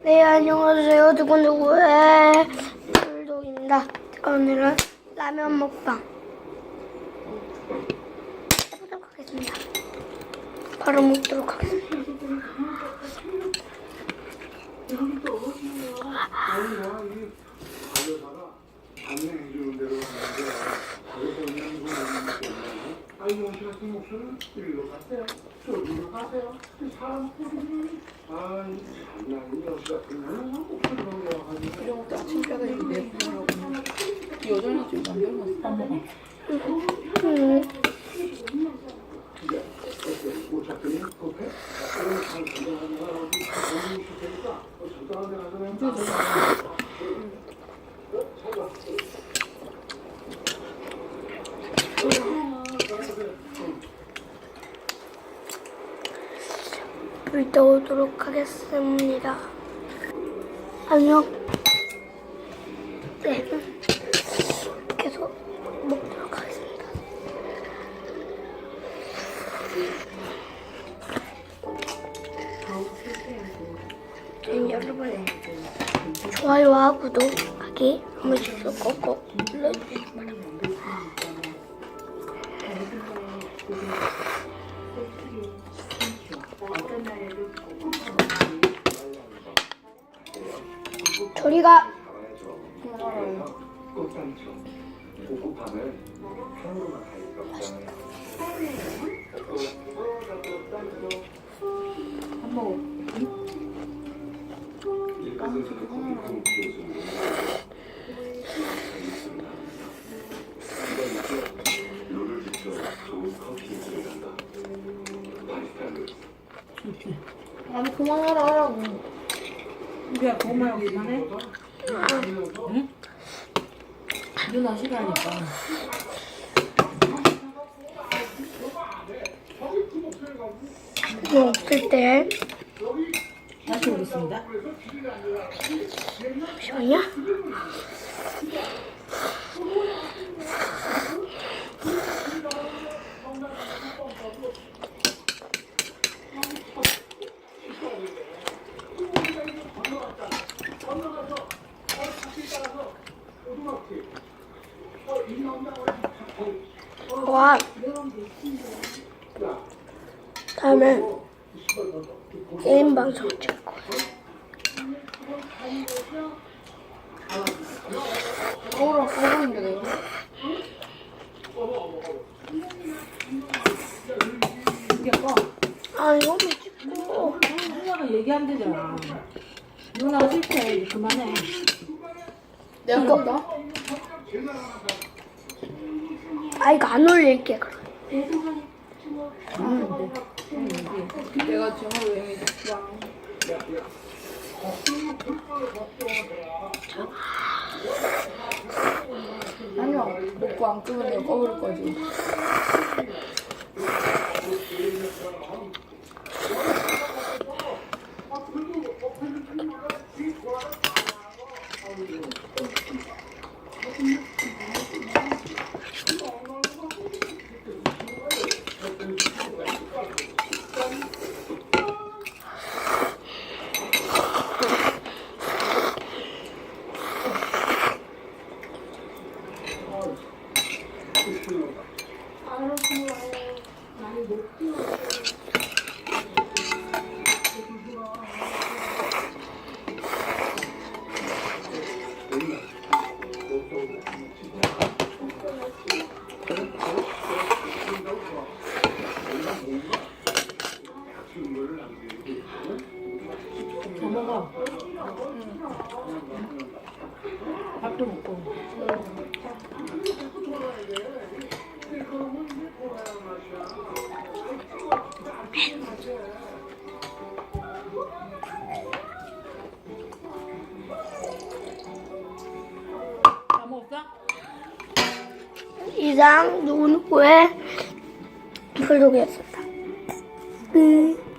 네, 안녕하세요. 두근두근의 불독입니다. 오늘은 라면 먹방 해보도록 하겠습니다. 바로 먹도록 하겠습니다. 이런 것도 아침 뼈가 이렇게 내보라고 여전히 좀 남겨놨어. 안 먹어. 물 떠오도록 하겠습니다. 안녕. 네. 계속 먹도록 하겠습니다. 여러분, 좋아요와 구독하기 한 번씩 꼭 눌러주시기 바랍니다. 저리가 안 먹어. 아니 그만하라 하라고. 야, 그것만 그만해. 응? 누나 싫어하니까. 뭐 없을 때 다시 오겠습니다. 잠시만요. 와, 다음에 게임 방송 찍을 거야. 거울을 꺼보는데 내가. 이게 꺼. 아, 이거 왜 찍고? 누나가 얘기하면 되잖아. 누나가 싫대. 이제 그만해. 내가 껐다? 아, 이거 안 올릴게, 그럼. 내가 정말 왜 좋아. 아니야, 먹고 안 끄면 내가 꺼버릴 거지. 더 먹어. 밥도 먹고. 다 먹었어? 이상 누구누구의 불독이었습니다.